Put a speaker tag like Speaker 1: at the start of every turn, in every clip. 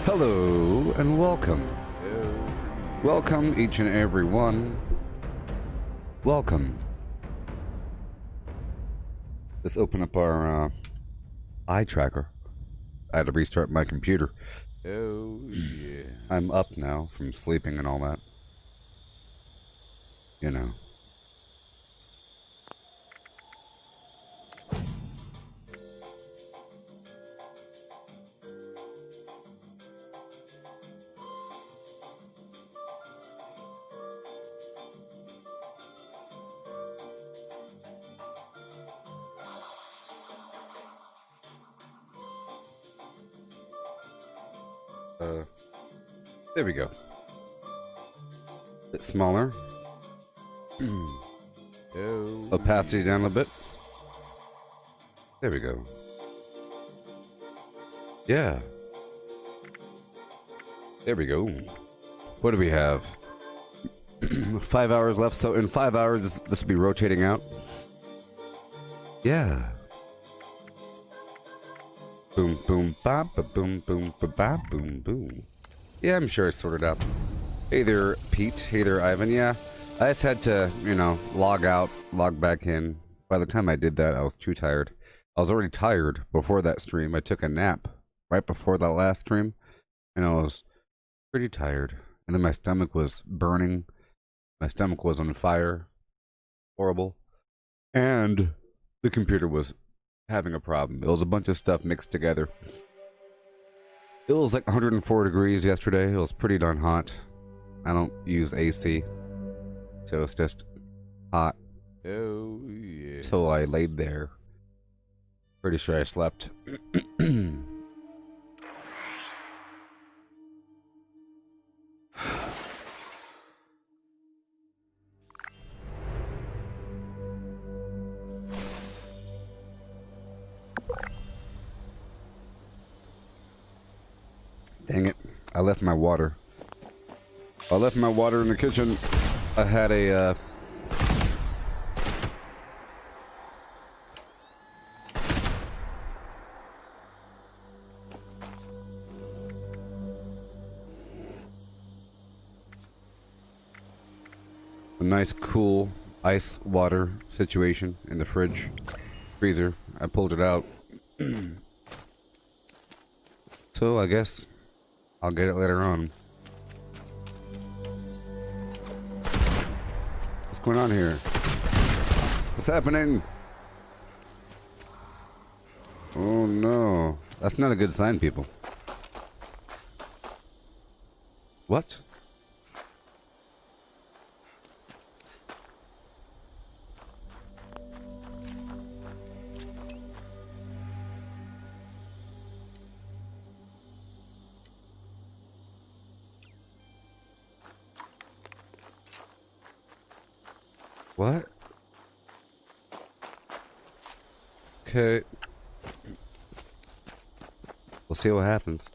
Speaker 1: Hello and welcome. Welcome each and every one. Welcome. Let's open up our eye tracker. I had to restart my computer.
Speaker 2: Oh, yeah.
Speaker 1: I'm up now from sleeping and all that. You know. There we go. Bit smaller. Opacity down a bit. There we go. Yeah. There we go. What do we have? 5 hours left, so in 5 hours this will be rotating out. Yeah. Boom, boom, bop, ba, boom, boom, ba, ba, boom, boom. Yeah, I'm sure it's sorted out. Hey there, Pete. Hey there, Ivan. Yeah, I just had to, you know, log out, log back in. By the time I did that, I was too tired. I was already tired before that stream. I took a nap right before that last stream, and I was pretty tired. And then my stomach was burning. My stomach was on fire. Horrible. And the computer was having a problem. It was a bunch of stuff mixed together. It was like 104 degrees yesterday. It was pretty darn hot. I don't use AC, so it's just hot.
Speaker 2: Oh, yeah.
Speaker 1: So I laid there. Pretty sure I slept. Dang it. I left my water. I left my water in the kitchen. I had a, nice cool ice water situation in the freezer. I pulled it out. So I guess I'll get it later on. What's going on here? What's happening? Oh no. That's not a good sign, people. What? What? Okay. We'll see what happens.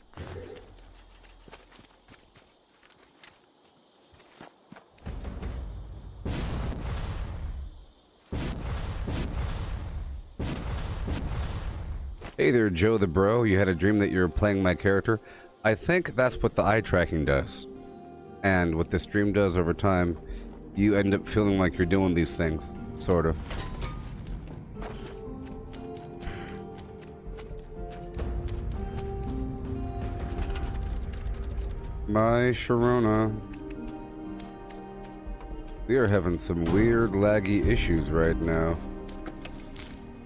Speaker 1: Hey there, Joe the Bro. You had a dream that you were playing my character. I think that's what the eye tracking does. And what the stream does over time, you end up feeling like you're doing these things, sort of. My Sharona. We are having some weird laggy issues right now.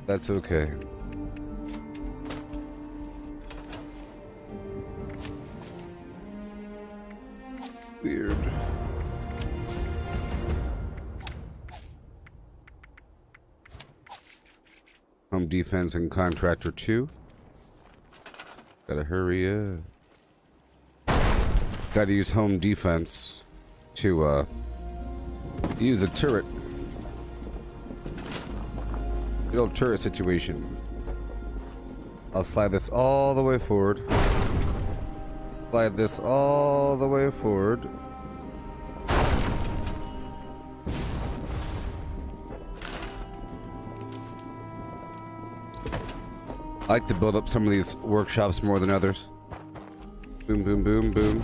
Speaker 1: That's okay. Weird. Home defense and contractor 2. Gotta hurry up. Gotta use home defense to use a turret. Good old turret situation. I'll slide this all the way forward. Slide this all the way forward. I like to build up some of these workshops more than others. Boom, boom, boom, boom.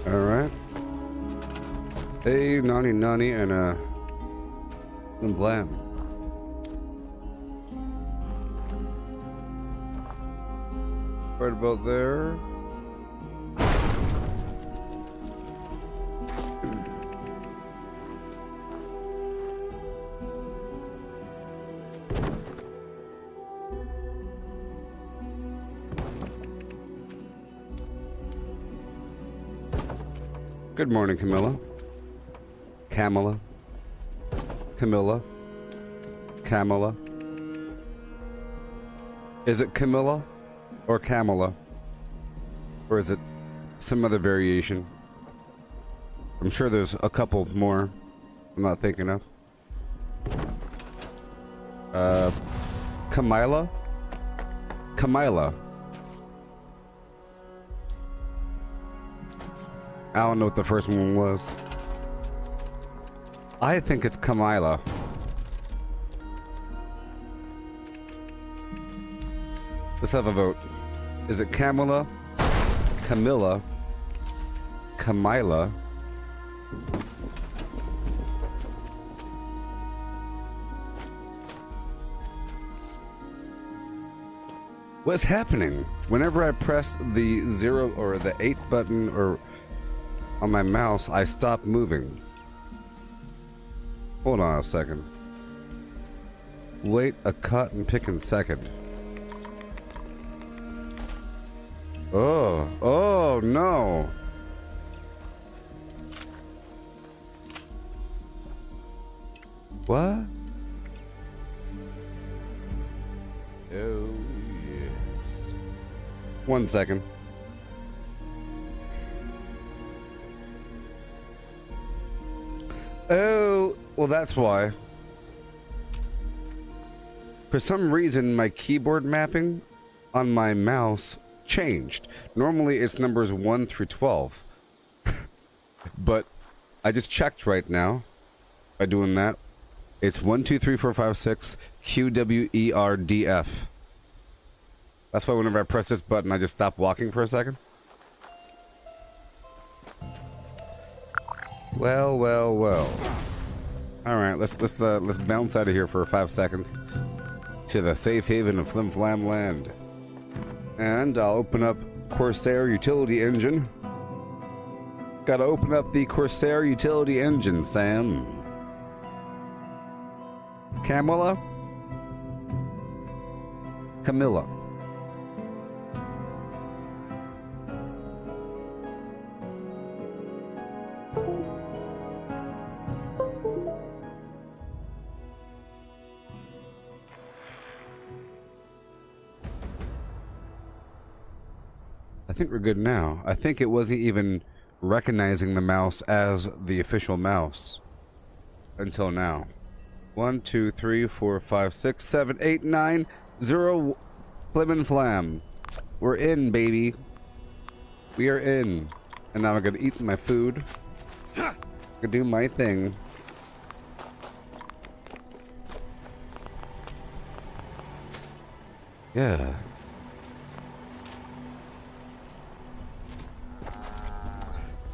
Speaker 1: Alright. A nani nani and a blam. Right about there. Good morning, Camilla. Camilla. Camilla. Camilla. Is it Camilla or Camilla? Or is it some other variation? I'm sure there's a couple more I'm not thinking of. Camila? Camila. I don't know what the first one was. I think it's Camila. Let's have a vote. Is it Camilla? Camilla? Camila? What's happening? Whenever I press the 0 or the 8 button or on my mouse, I stop moving. Hold on a second. Wait a cotton picking second. Oh no. What?
Speaker 2: Oh, yes.
Speaker 1: 1 second. Oh, well, that's why. For some reason, my keyboard mapping on my mouse changed. Normally, it's numbers 1 through 12. But I just checked right now by doing that. It's 1, 2, 3, 4, 5, 6, Q, W, E, R, D, F. That's why whenever I press this button, I just stop walking for a second. Well, well, well. All right, let's bounce out of here for 5 seconds to the safe haven of Flim Flam Land, and I'll open up Corsair Utility Engine. Gotta open up the Corsair Utility Engine, Sam. Camilla. Camilla. I think we're good now. I think it wasn't even recognizing the mouse as the official mouse until now. 1, 2, 3, 4, 5, 6, 7, 8, 9, 0. Flim and Flam. We're in, baby. We are in. And now I'm gonna eat my food. I'm gonna do my thing. Yeah.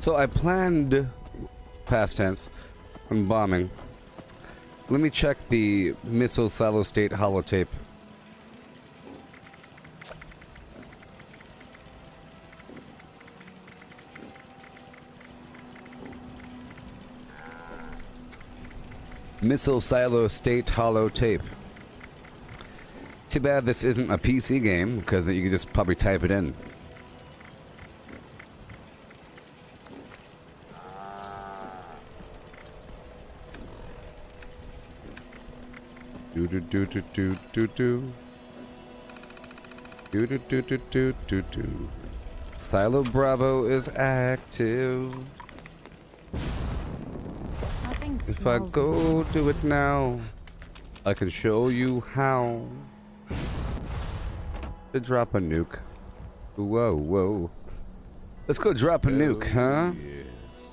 Speaker 1: So I planned, past tense, on bombing. Let me check the missile silo state holotape. Missile silo state holotape. Too bad this isn't a PC game, because you could just probably type it in. Do do do do do do do. Do do do do do do do. Silo Bravo is active. If I go do it now, I can show you how to drop a nuke. Whoa, whoa. Let's go drop a nuke, huh?
Speaker 2: Yes.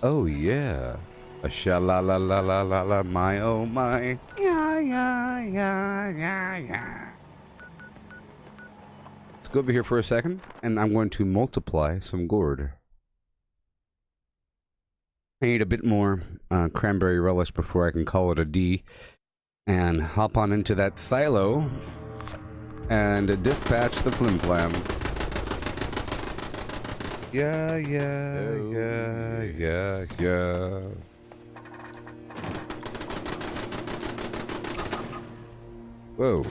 Speaker 1: Oh yeah. A sha la la la la la la my oh my. Yeah, yeah. Let's go over here for a second, and I'm going to multiply some gourd. I need a bit more cranberry relish before I can call it a D, and hop on into that silo and dispatch the flim flam. Yeah. Whoa.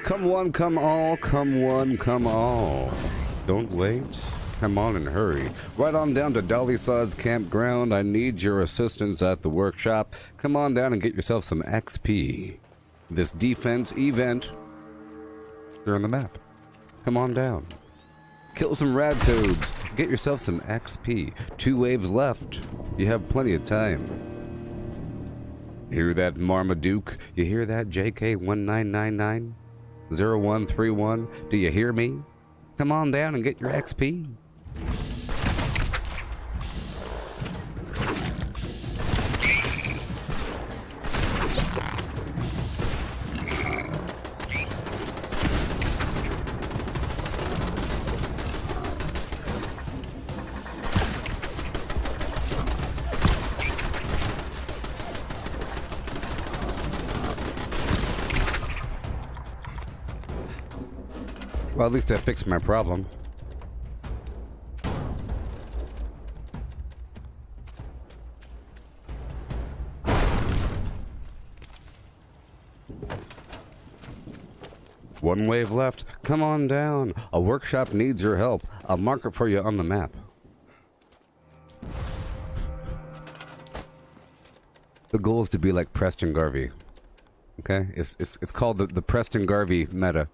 Speaker 1: Come one, come all, come one, come all. Don't wait. Come on and hurry. Right on down to Dolly Sod's campground. I need your assistance at the workshop. Come on down and get yourself some XP. This defense event. They're on the map. Come on down. Kill some rad toads. Get yourself some XP. 2 waves left. You have plenty of time. Hear that, Marmaduke? You hear that, JK1999? 0131? Do you hear me? Come on down and get your XP. Well, at least I fixed my problem. One wave left. Come on down. A workshop needs your help. I'll mark it for you on the map. The goal is to be like Preston Garvey. Okay? It's called the Preston Garvey meta.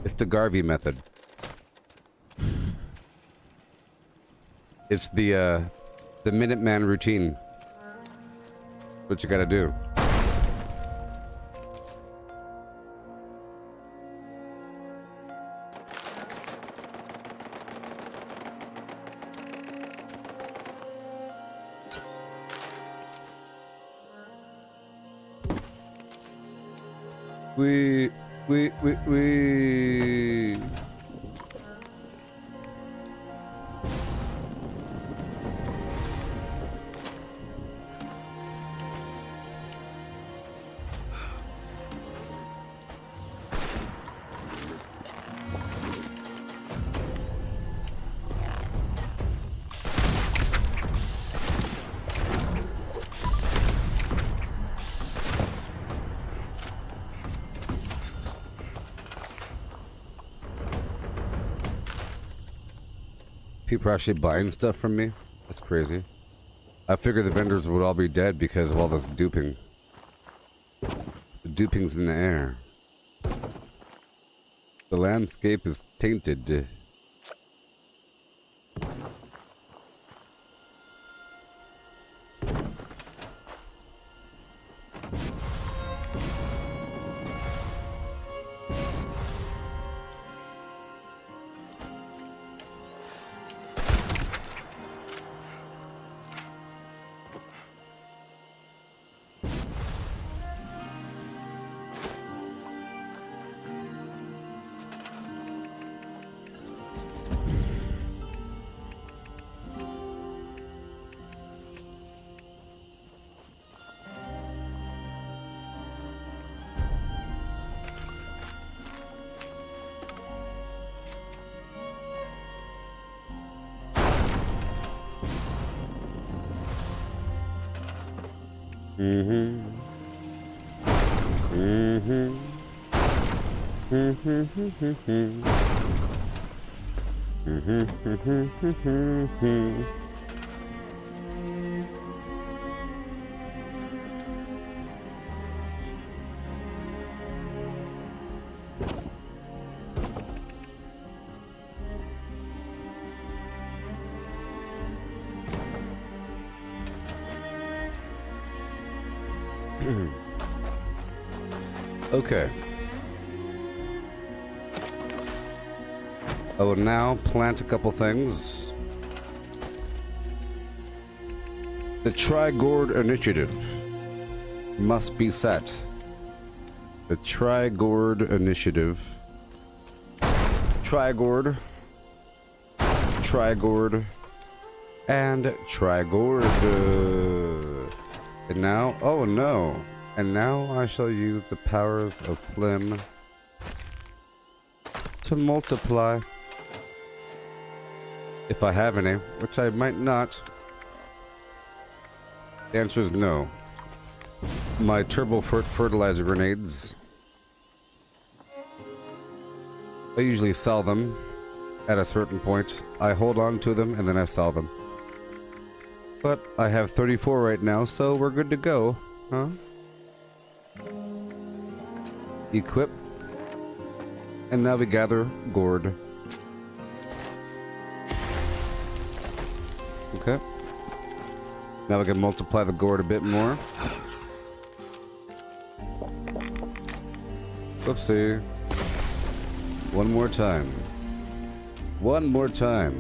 Speaker 1: It's the Garvey method. It's the Minuteman routine. What you gotta do. We. People are actually buying stuff from me? That's crazy. I figured the vendors would all be dead because of all this duping. The duping's in the air. The landscape is tainted. Okay. I will now plant a couple things. The Tri-Gourd Initiative must be set. The Tri-Gourd Initiative. Tri-Gourd. Tri-Gourd. And Tri-Gourd. And now, oh no. And now I shall use the powers of Phlegm to multiply. If I have any, which I might not. The answer is no. My turbo fertilizer grenades, I usually sell them at a certain point. I hold on to them and then I sell them. But I have 34 right now, so we're good to go, huh? Equip. And now we gather gourd. Okay. Now we can multiply the gourd a bit more. Whoopsie. One more time. One more time.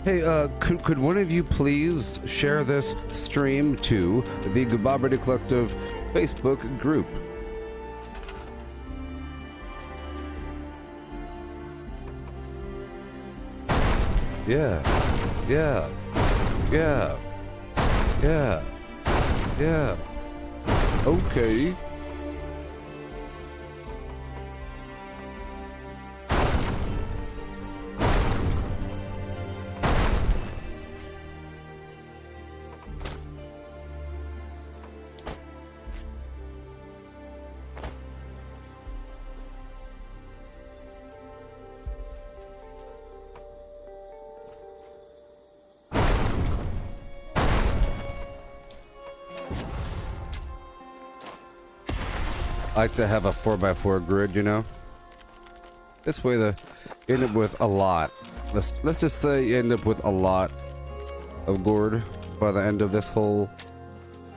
Speaker 1: Hey, could one of you please share this stream to the Gooboberti Collective Facebook group? Yeah. Yeah. Yeah. Yeah. Yeah. Okay. I like to have a 4x4 grid, you know? This way you end up with a lot. Let's just say you end up with a lot of gourd by the end of this whole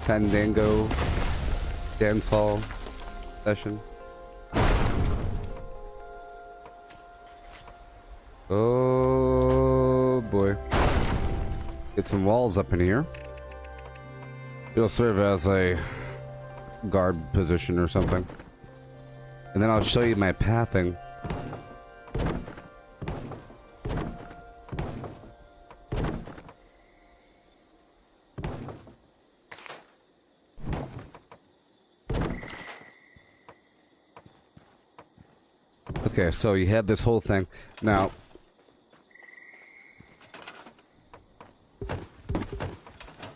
Speaker 1: Fandango dance hall session. Oh boy. Get some walls up in here. It'll serve as a guard position or something. And then I'll show you my pathing. Okay, so you had this whole thing. Now,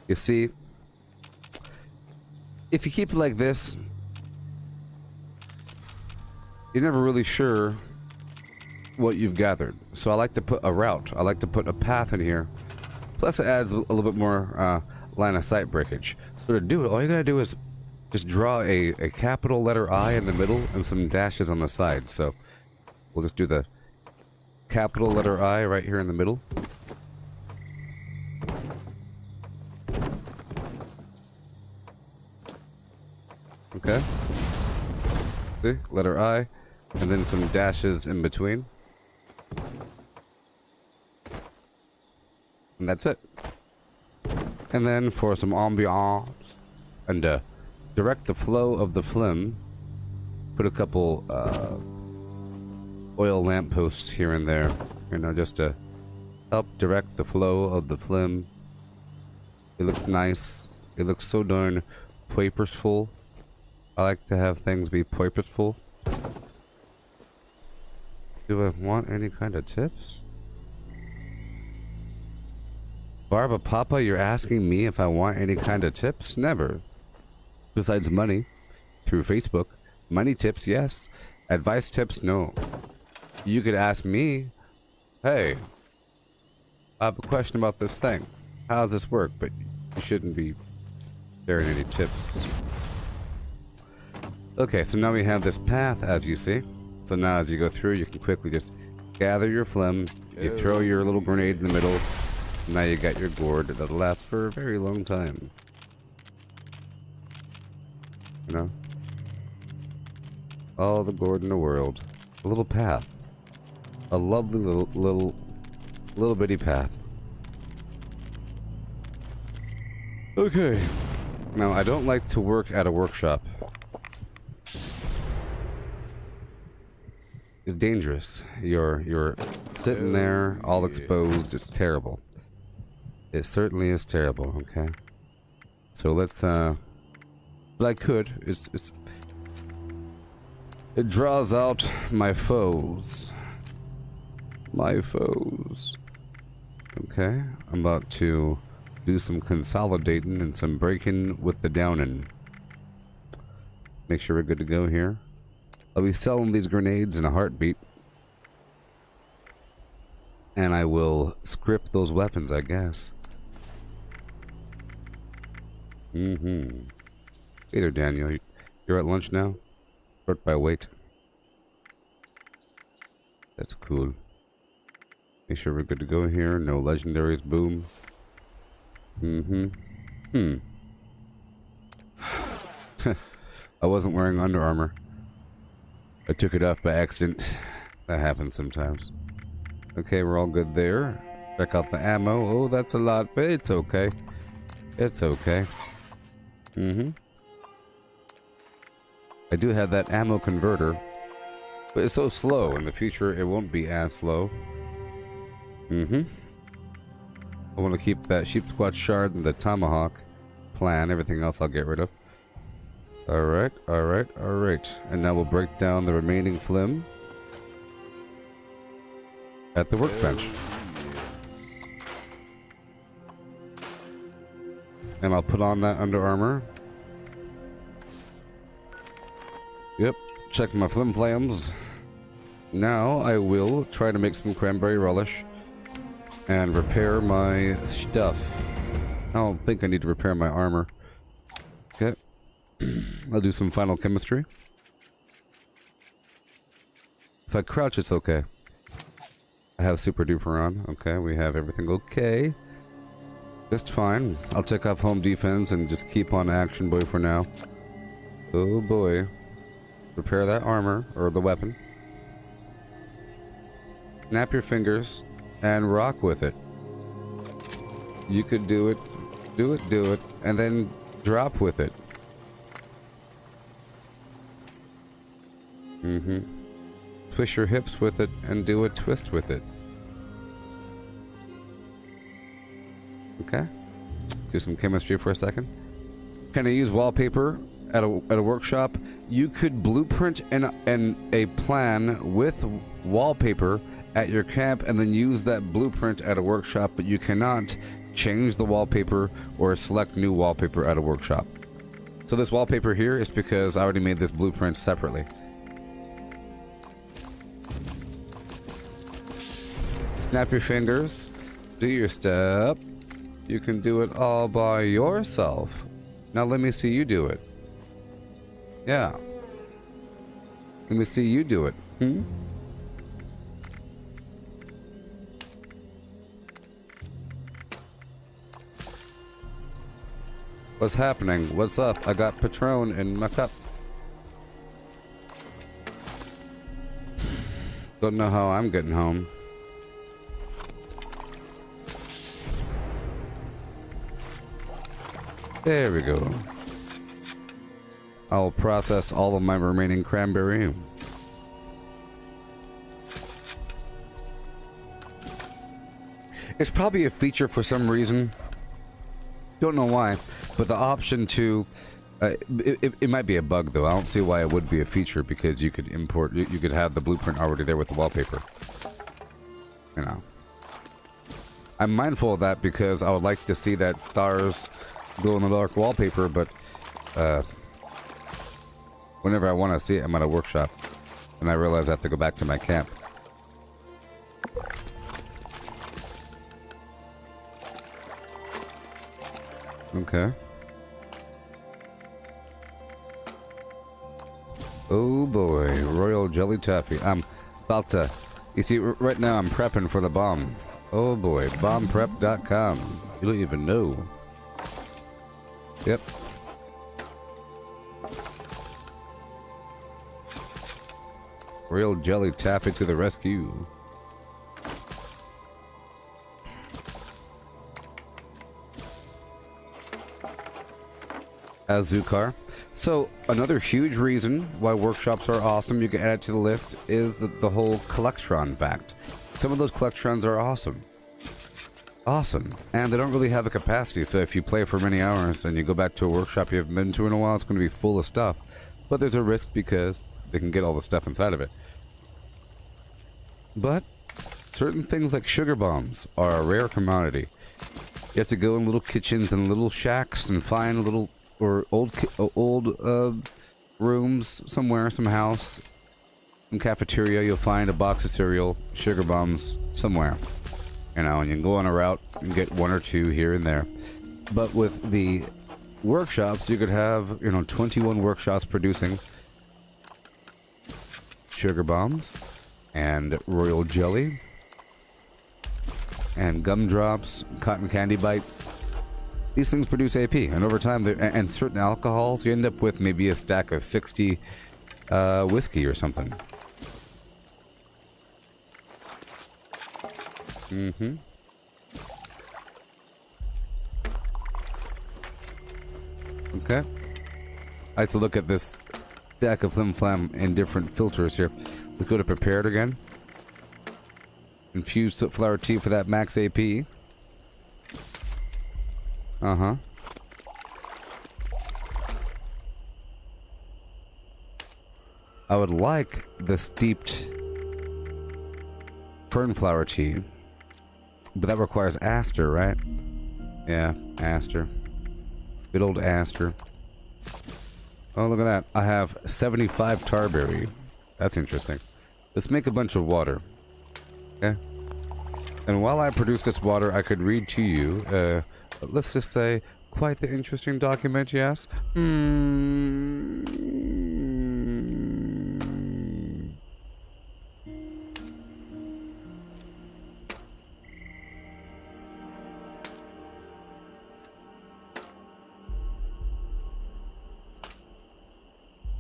Speaker 1: you see, if you keep it like this, you're never really sure what you've gathered. So I like to put a route. I like to put a path in here. Plus it adds a little bit more line of sight breakage. So to do it, all you gotta do is just draw a capital letter I in the middle and some dashes on the side. So we'll just do the capital letter I right here in the middle. Okay. See? Letter I, and then some dashes in between. And that's it. And then for some ambiance and direct the flow of the phlegm, put a couple oil lampposts here and there, you know, just to help direct the flow of the phlegm. It looks nice. It looks so darn purposeful. I like to have things be purposeful. Do I want any kind of tips? Barba Papa, you're asking me if I want any kind of tips? Never. Besides money. Through Facebook. Money tips, yes. Advice tips, no. You could ask me, hey, I have a question about this thing. How does this work? But you shouldn't be sharing any tips. Okay, so now we have this path, as you see. So now as you go through, you can quickly just gather your phlegm. You throw your little grenade in the middle. Now you got your gourd that'll last for a very long time. You know? All the gourd in the world. A little path. A lovely little bitty path. Okay. Now, I don't like to work at a workshop. It's dangerous. You're sitting there all exposed. It's terrible. It certainly is terrible, okay? So let's but I could. It draws out my foes. My foes. Okay, I'm about to do some consolidating and some breaking with the downing. Make sure we're good to go here. I'll be selling these grenades in a heartbeat. And I will script those weapons, I guess. Hey there, Daniel. You're at lunch now? Sort by weight. That's cool. Make sure we're good to go here. No legendaries. Boom. I wasn't wearing Under Armour. I took it off by accident. That happens sometimes. Okay, we're all good there. Check out the ammo. Oh, that's a lot, but it's okay. It's okay. I do have that ammo converter, but it's so slow. In the future, it won't be as slow. I want to keep that sheep squat shard and the tomahawk plan. Everything else I'll get rid of. Alright, alright, alright. And now we'll break down the remaining phlegm at the workbench. And I'll put on that Under Armour. Yep, check my flim flams. Now I will try to make some cranberry relish and repair my stuff. I don't think I need to repair my armor. Okay. I'll do some final chemistry. If I crouch, it's okay. I have super duper on. Okay, we have everything okay. Just fine. I'll take off home defense and just keep on action boy for now. Oh boy. Repair that armor, or the weapon. Snap your fingers and rock with it. You could do it, do it, and then drop with it. Twist your hips with it and do a twist with it. Okay. Do some chemistry for a second. Can I use wallpaper at a workshop? You could blueprint a plan with wallpaper at your camp and then use that blueprint at a workshop, but you cannot change the wallpaper or select new wallpaper at a workshop. So this wallpaper here is because I already made this blueprint separately. Snap your fingers, do your step. You can do it all by yourself. Now let me see you do it. Yeah. Let me see you do it. What's happening? What's up? I got Patron in my cup. Don't know how I'm getting home. There we go. I'll process all of my remaining cranberry. It's probably a feature for some reason. Don't know why, but the option to it might be a bug though. I don't see why it would be a feature, because you could import, you could have the blueprint already there with the wallpaper. You know, I'm mindful of that because I would like to see that stars glow in the dark wallpaper, but whenever I want to see it, I'm at a workshop and I realize I have to go back to my camp. Okay. Oh boy, royal jelly taffy. I'm about to, you see, right now I'm prepping for the bomb. Oh boy, bombprep.com. You don't even know. Yep. Royal jelly taffy to the rescue. Azukar. So another huge reason why workshops are awesome, you can add it to the list, is the whole collectron fact. Some of those collectrons are awesome. Awesome. And they don't really have a capacity, so if you play for many hours and you go back to a workshop you haven't been to in a while, it's going to be full of stuff. But there's a risk because they can get all the stuff inside of it. But certain things like sugar bombs are a rare commodity. You have to go in little kitchens and little shacks and find little or old rooms somewhere, some house, some cafeteria. You'll find a box of cereal, sugar bombs somewhere. You know, and you can go on a route and get one or two here and there. But with the workshops, you could have, 21 workshops producing sugar bombs and royal jelly and gumdrops, cotton candy bites. These things produce AP, and over time, and certain alcohols, you end up with maybe a stack of 60 whiskey or something. Mm-hmm. Okay. I have to look at this stack of flim flam in different filters here. Let's go to prepared again. Infused soot flower tea for that max AP. Uh-huh. I would like the steeped fernflower tea, but that requires aster, right? Yeah, aster. Good old aster. Oh, look at that. I have 75 tarberry. That's interesting. Let's make a bunch of water. Okay? And while I produce this water, I could read to you, let's just say, quite the interesting document, yes?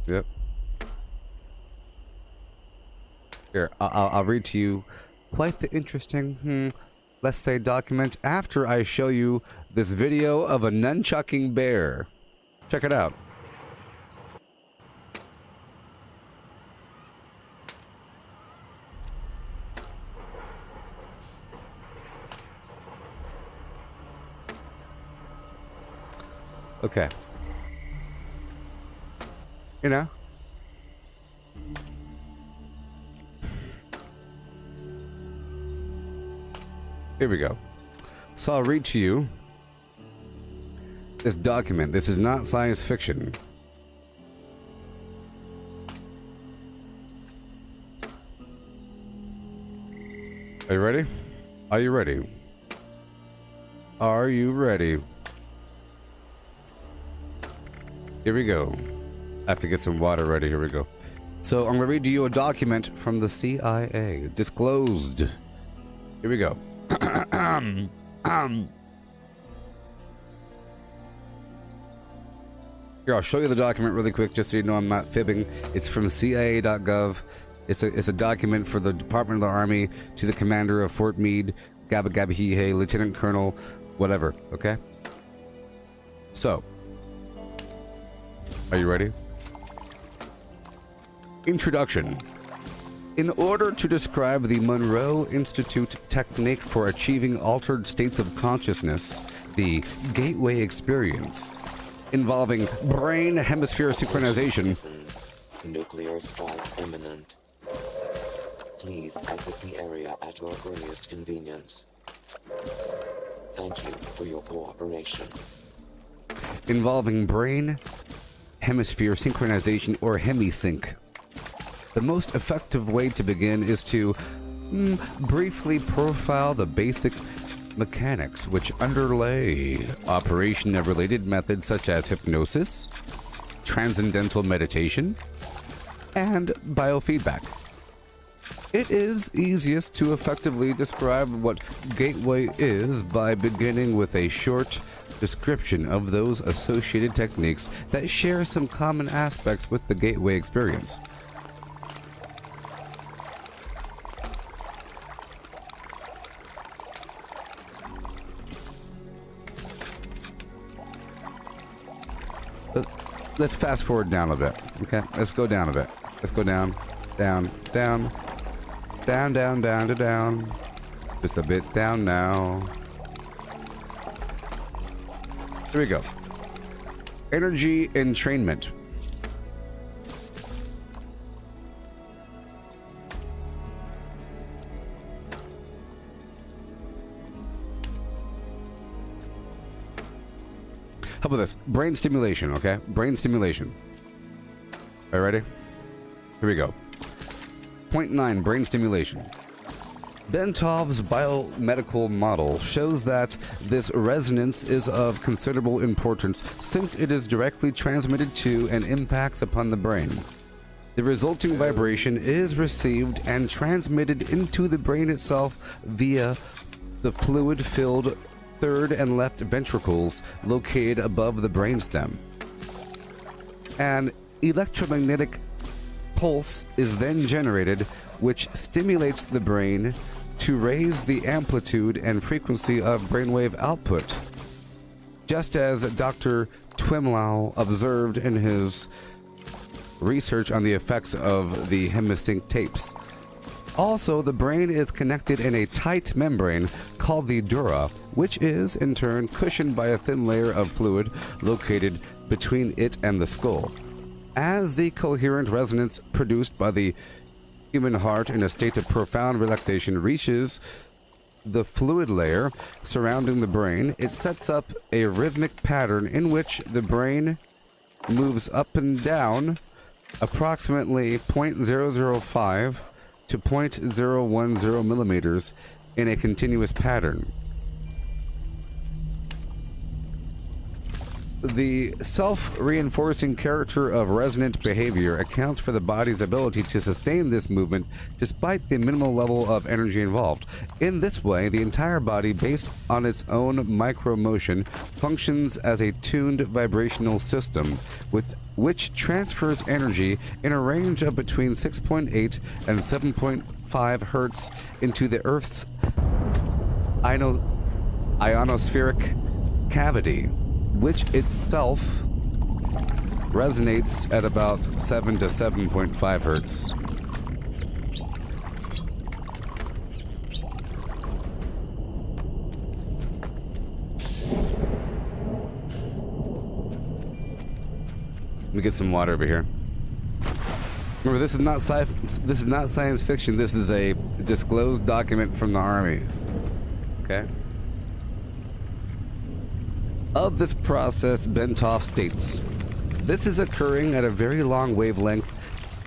Speaker 1: Yep. Here, I'll read to you quite the interesting, let's say, document after I show you this video of a nunchucking bear. Check it out. Okay. You know? Here we go. So I'll read to you this document. This is not science fiction. Are you ready? Are you ready? Are you ready? Here we go. I have to get some water ready. Here we go. So I'm going to read to you a document from the CIA. Disclosed. Here we go. Here, I'll show you the document really quick just so you know I'm not fibbing. It's from CIA.gov. It's a document for the Department of the Army to the commander of Fort Meade, Gabba Gabba Hee Hey, Lieutenant Colonel, whatever, okay? So, are you ready? Introduction. In order to describe the Monroe Institute technique for achieving altered states of consciousness, the gateway experience, involving brain hemisphere synchronization.
Speaker 3: Nuclear strike imminent. Please exit the area at your earliest convenience. Thank you for your cooperation.
Speaker 1: Involving brain hemisphere synchronization, or hemisync. The most effective way to begin is to briefly profile the basic mechanics which underlay operation of related methods such as hypnosis, transcendental meditation, and biofeedback. It is easiest to effectively describe what gateway is by beginning with a short description of those associated techniques that share some common aspects with the gateway experience. let's fast forward down a bit. Okay, let's go down a bit. Let's go down, down, down, down, down, down to down. Just a bit down now. Here we go. Energy entrainment. How about this? Brain stimulation, okay? Brain stimulation. Are you ready? Here we go. Point 9, brain stimulation. Bentov's biomedical model shows that this resonance is of considerable importance since it is directly transmitted to and impacts upon the brain. The resulting vibration is received and transmitted into the brain itself via the fluid-filled third and left ventricles located above the brainstem. An electromagnetic pulse is then generated, which stimulates the brain to raise the amplitude and frequency of brainwave output, just as Dr. Twemlow observed in his research on the effects of the hemisync tapes. Also, the brain is connected in a tight membrane called the dura, which is, in turn, cushioned by a thin layer of fluid located between it and the skull. As the coherent resonance produced by the human heart in a state of profound relaxation reaches the fluid layer surrounding the brain, it sets up a rhythmic pattern in which the brain moves up and down approximately 0.005 to 0.010 millimeters in a continuous pattern. The self-reinforcing character of resonant behavior accounts for the body's ability to sustain this movement despite the minimal level of energy involved. In this way, the entire body, based on its own micro-motion, functions as a tuned vibrational system with which transfers energy in a range of between 6.8 and 7.5 hertz into the Earth's ionospheric cavity, which itself resonates at about 7 to 7.5 hertz. Let me get some water over here. Remember, this is not science fiction. This is a disclosed document from the Army. Okay? Of this process, Bentov states, this is occurring at a very long wavelength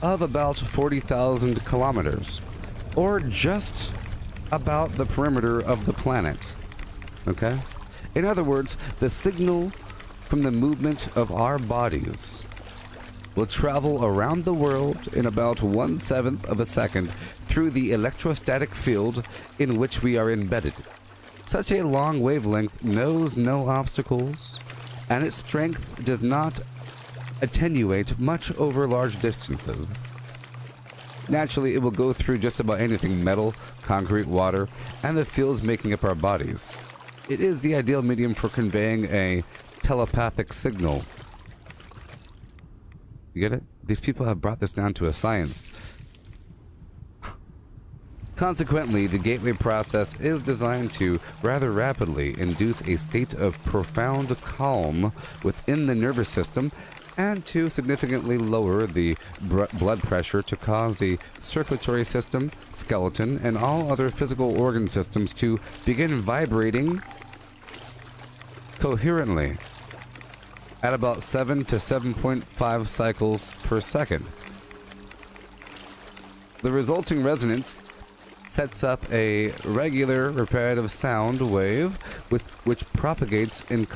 Speaker 1: of about 40,000 kilometers, or just about the perimeter of the planet. Okay? In other words, the signal from the movement of our bodies will travel around the world in about 1/7 of a second through the electrostatic field in which we are embedded. Such a long wavelength knows no obstacles, and its strength does not attenuate much over large distances. Naturally, it will go through just about anything: metal, concrete, water, and the fields making up our bodies. It is the ideal medium for conveying a telepathic signal. You get it? These people have brought this down to a science. Consequently, the gateway process is designed to rather rapidly induce a state of profound calm within the nervous system and to significantly lower the blood pressure to cause the circulatory system, skeleton, and all other physical organ systems to begin vibrating coherently at about 7 to 7.5 cycles per second. The resulting resonance sets up a regular repetitive sound wave which propagates in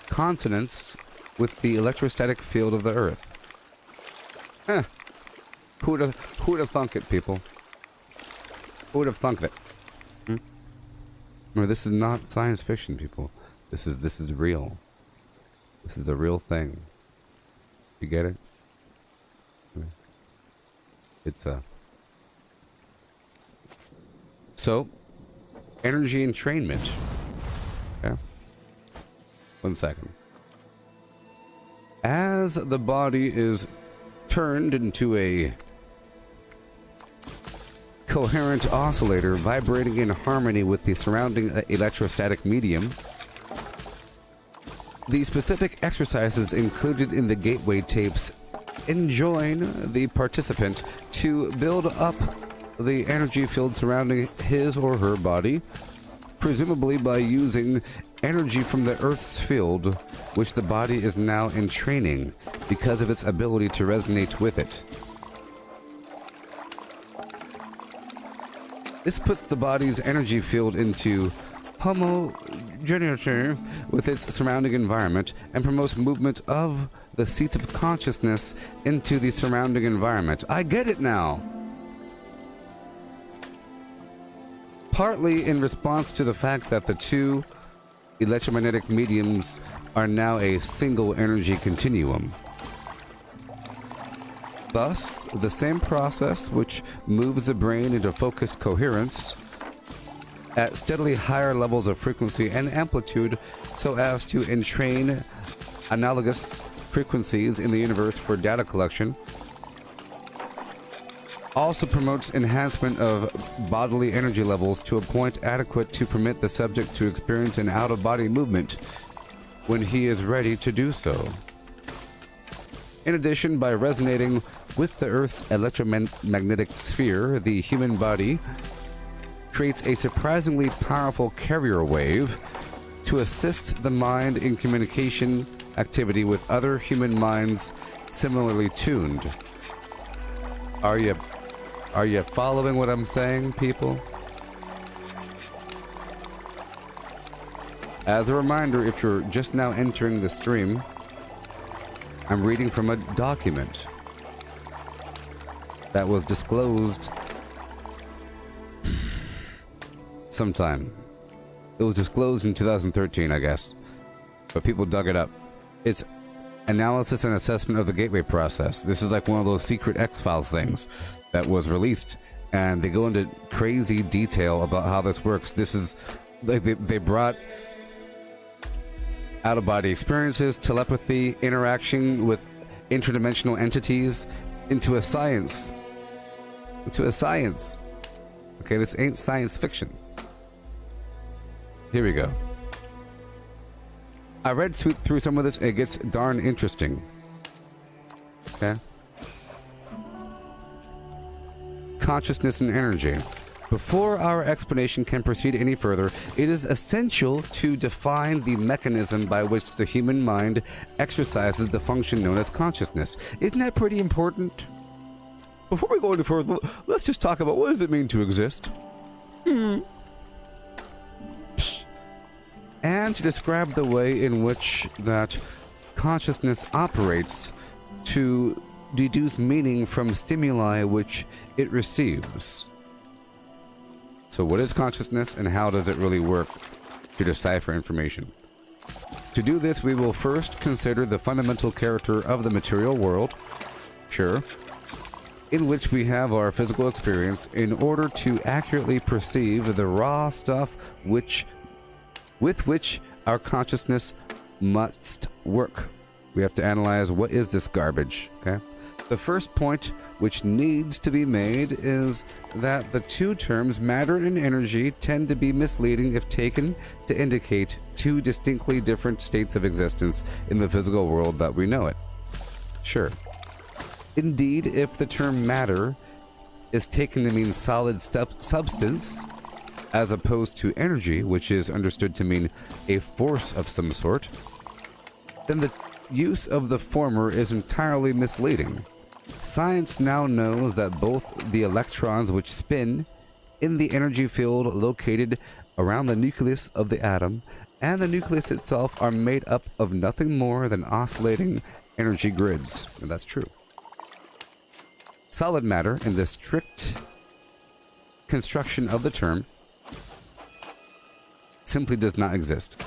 Speaker 1: consonance with the electrostatic field of the Earth. Huh. Who'd have thunk it, people? Who would have thunk it? Remember, this is not science fiction, people. This is real. This is a real thing. You get it? It's a... So, energy entrainment. Okay. 1 second. As the body is turned into a coherent oscillator vibrating in harmony with the surrounding electrostatic medium, the specific exercises included in the gateway tapes enjoin the participant to build up the energy field surrounding his or her body, presumably by using energy from the Earth's field, which the body is now in training because of its ability to resonate with it. This puts the body's energy field into homogeneity with its surrounding environment and promotes movement of the seat of consciousness into the surrounding environment. I get it now. Partly in response to the fact that the two electromagnetic mediums are now a single energy continuum. Thus, the same process which moves the brain into focused coherence at steadily higher levels of frequency and amplitude so as to entrain analogous frequencies in the universe for data collection also promotes enhancement of bodily energy levels to a point adequate to permit the subject to experience an out-of-body movement when he is ready to do so. In addition, by resonating with the Earth's electromagnetic sphere, the human body creates a surprisingly powerful carrier wave to assist the mind in communication activity with other human minds similarly tuned. Are you following what I'm saying, people? As a reminder, if you're just now entering the stream, I'm reading from a document that was disclosed sometime. It was disclosed in 2013, I guess. But people dug it up. It's analysis and assessment of the gateway process. This is like one of those secret X-Files things that was released. And they go into crazy detail about how this works. This is like they brought out-of-body experiences, telepathy, interaction with interdimensional entities into a science. Into a science. Okay, this ain't science fiction. Here we go. I read through some of this, and it gets darn interesting. Okay? Consciousness and energy. Before our explanation can proceed any further, it is essential to define the mechanism by which the human mind exercises the function known as consciousness. Isn't that pretty important? Before we go any further, let's just talk about what does it mean to exist? And to describe the way in which that consciousness operates to deduce meaning from stimuli which it receives. So what is consciousness and how does it really work to decipher information? To do this, we will first consider the fundamental character of the material world, sure, in which we have our physical experience in order to accurately perceive the raw stuff with which our consciousness must work. We have to analyze what is this garbage, okay? The first point which needs to be made is that the two terms matter and energy tend to be misleading if taken to indicate two distinctly different states of existence in the physical world that we know it. Sure. Indeed, if the term matter is taken to mean solid substance, as opposed to energy, which is understood to mean a force of some sort, then the use of the former is entirely misleading. Science now knows that both the electrons which spin in the energy field located around the nucleus of the atom and the nucleus itself are made up of nothing more than oscillating energy grids. And that's true. Solid matter, in the strict construction of the term, simply does not exist.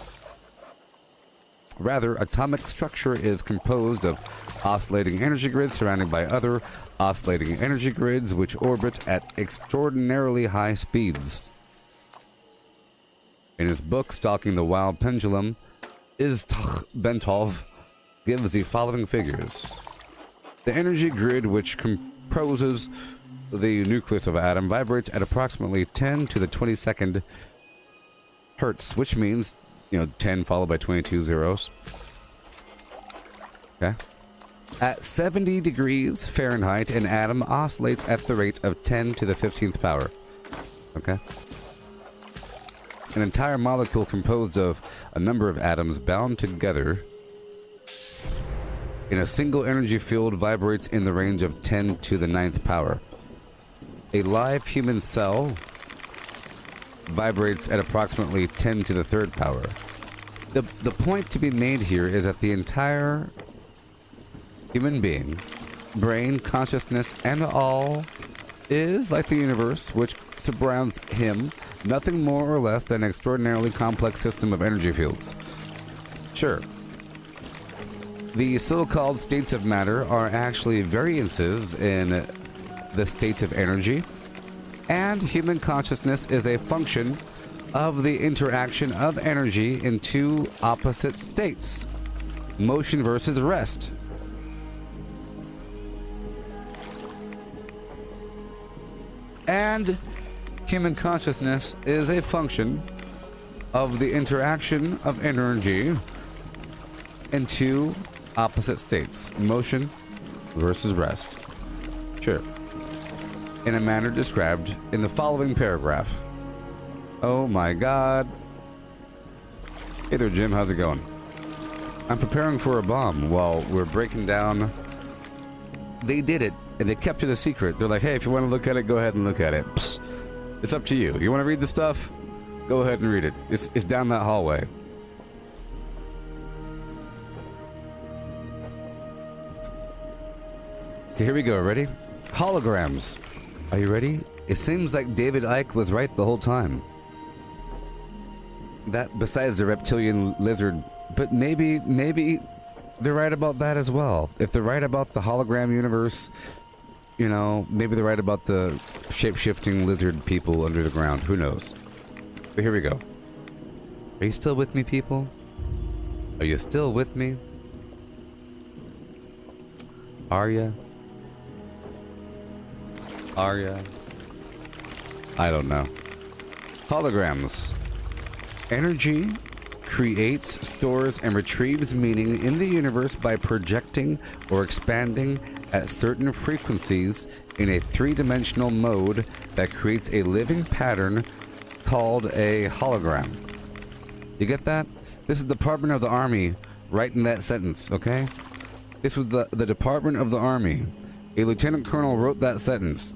Speaker 1: Rather, atomic structure is composed of oscillating energy grids surrounded by other oscillating energy grids which orbit at extraordinarily high speeds. In his book, Stalking the Wild Pendulum, Iztok Bentov gives the following figures. The energy grid, which composes the nucleus of an atom, vibrates at approximately 10 to the 22nd hertz, which means, 10 followed by 22 zeros. Okay. At 70 degrees Fahrenheit, an atom oscillates at the rate of 10 to the 15th power. Okay. An entire molecule composed of a number of atoms bound together in a single energy field vibrates in the range of 10 to the 9th power. A live human cell vibrates at approximately 10 to the 3rd power. The point to be made here is that the entire human being, brain, consciousness, and all is, like the universe, which surrounds him, nothing more or less than an extraordinarily complex system of energy fields. Sure. The so-called states of matter are actually variances in the states of energy, and human consciousness is a function of the interaction of energy in two opposite states, motion versus rest. And human consciousness is a function of the interaction of energy in two opposite states, motion versus rest. Sure. In a manner described in the following paragraph. Oh my god. Hey there, Jim. How's it going? I'm preparing for a bomb while we're breaking down. They did it, and they kept it a secret. They're like, hey, if you want to look at it, go ahead and look at it. Psst. It's up to you. You want to read the stuff? Go ahead and read it. It's down that hallway. Okay, here we go. Ready? Holograms. Are you ready? It seems like David Icke was right the whole time. That besides the reptilian lizard, but maybe they're right about that as well. If they're right about the hologram universe, maybe they're right about the shape-shifting lizard people under the ground. Who knows? But here we go. Are you still with me, people? Are you still with me? Are ya? Are ya? I don't know. Holograms. Energy creates, stores, and retrieves meaning in the universe by projecting or expanding at certain frequencies in a three-dimensional mode that creates a living pattern called a hologram. You get that? This is the Department of the Army writing that sentence, okay? This was the Department of the Army. A lieutenant colonel wrote that sentence.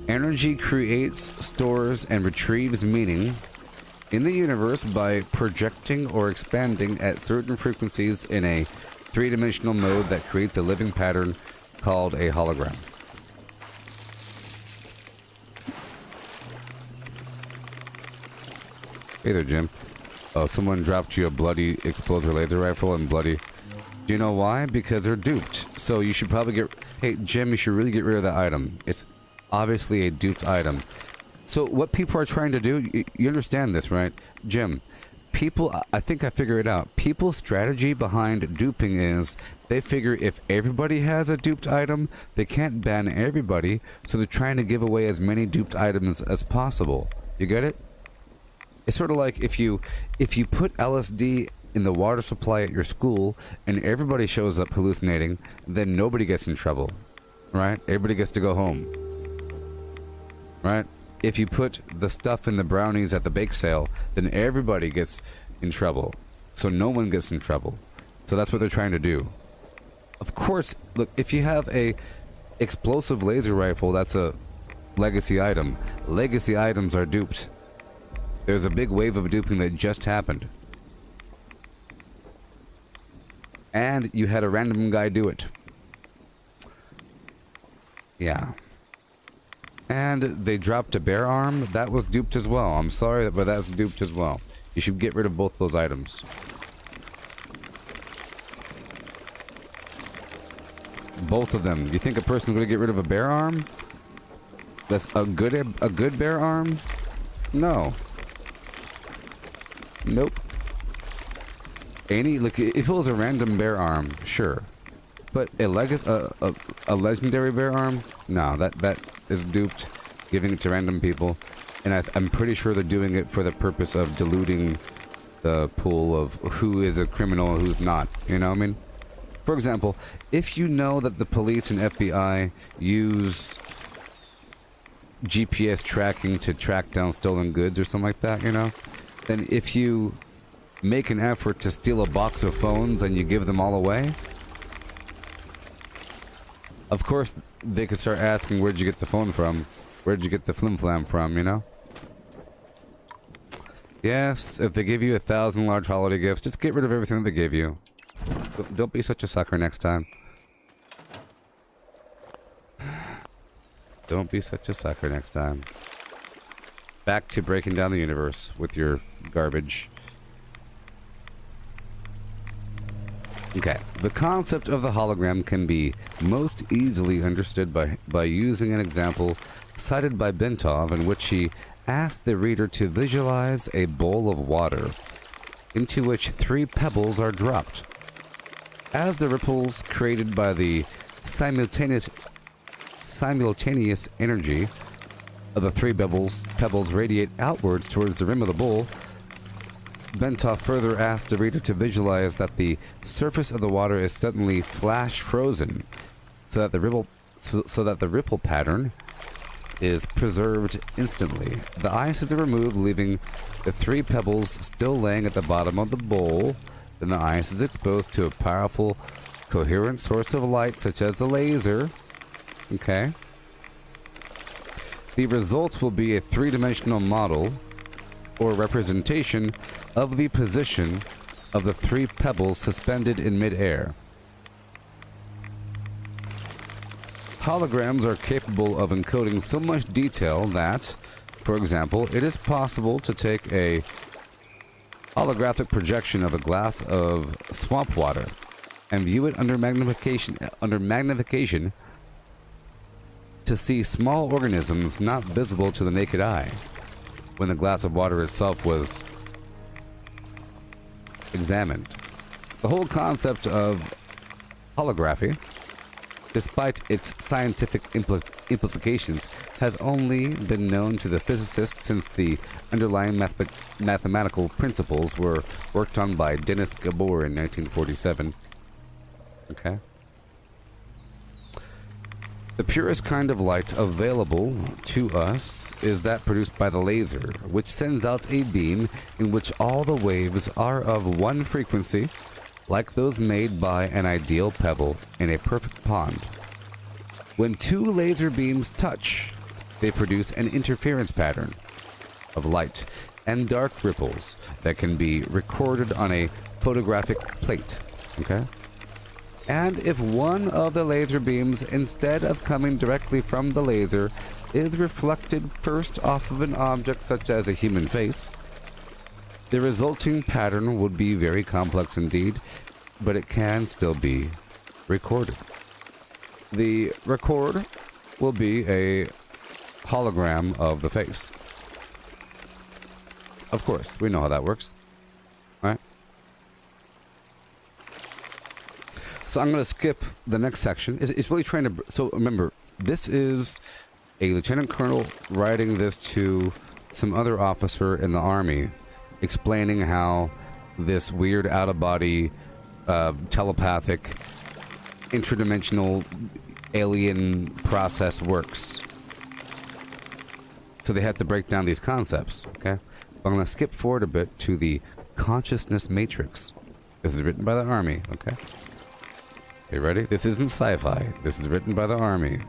Speaker 1: Energy creates, stores, and retrieves meaning in the universe by projecting or expanding at certain frequencies in a three-dimensional mode that creates a living pattern called a hologram. Hey there, Jim. Oh, someone dropped you a bloody exploser laser rifle and bloody... Do you know why? Because they're duped. So you should probably get... Hey, Jim, you should really get rid of that item. It's obviously a duped item. So what people are trying to do... You understand this, right? Jim, people... I think I figured it out. People's strategy behind duping is they figure if everybody has a duped item, they can't ban everybody, so they're trying to give away as many duped items as possible. You get it? It's sort of like if you put LSD in the water supply at your school and everybody shows up hallucinating, then nobody gets in trouble, right? Everybody gets to go home, right? If you put the stuff in the brownies at the bake sale, then everybody gets in trouble, so no one gets in trouble. So that's what they're trying to do. Of course, look, if you have a explosive laser rifle, that's a legacy item. Legacy items are duped. There's a big wave of duping that just happened. And you had a random guy do it. Yeah. And they dropped a bear arm. That was duped as well. I'm sorry, but that's duped as well. You should get rid of both those items. Both of them. You think a person's going to get rid of a bear arm? That's a good bear arm? No. Nope. Any, like, if it was a random bear arm, sure. But a legendary bear arm? No, that is duped, giving it to random people. And I'm pretty sure they're doing it for the purpose of diluting the pool of who is a criminal and who's not. You know what I mean? For example, if you know that the police and FBI use GPS tracking to track down stolen goods or something like that, you know, then if you make an effort to steal a box of phones and you give them all away, of course they could start asking, where'd you get the phone from? Where'd you get the flim-flam from, you know? Yes, if they give you 1,000 large holiday gifts, just get rid of everything that they gave you. Don't be such a sucker next time. Don't be such a sucker next time. Back to breaking down the universe with your garbage. Okay, the concept of the hologram can be most easily understood by using an example cited by Bentov, in which he asked the reader to visualize a bowl of water into which 3 pebbles are dropped. As the ripples created by the simultaneous energy of the 3 pebbles radiate outwards towards the rim of the bowl, Bentov further asked the reader to visualize that the surface of the water is suddenly flash frozen, so that the ripple pattern is preserved instantly. The ice is removed, leaving the 3 pebbles still laying at the bottom of the bowl. Then the ice is exposed to a powerful, coherent source of light, such as a laser. Okay. The results will be a 3-dimensional model or representation of the position of the 3 pebbles suspended in midair. Holograms are capable of encoding so much detail that, for example, it is possible to take a holographic projection of a glass of swamp water and view it under magnification to see small organisms not visible to the naked eye when the glass of water itself was examined. The whole concept of holography, despite its scientific implications, has only been known to the physicists since the underlying mathematical principles were worked on by Dennis Gabor in 1947. Okay. The purest kind of light available to us is that produced by the laser, which sends out a beam in which all the waves are of one frequency, like those made by an ideal pebble in a perfect pond. When 2 laser beams touch, they produce an interference pattern of light and dark ripples that can be recorded on a photographic plate. Okay? And if one of the laser beams, instead of coming directly from the laser, is reflected first off of an object such as a human face, the resulting pattern would be very complex indeed, but it can still be recorded. The record will be a hologram of the face. Of course, we know how that works, right? So I'm going to skip the next section. It's really trying to... So remember, this is a lieutenant colonel writing this to some other officer in the army, explaining how this weird out-of-body, telepathic, interdimensional alien process works. So they have to break down these concepts, okay? I'm going to skip forward a bit to the consciousness matrix. This is written by the army, okay? You ready? This isn't sci-fi. This is written by the army.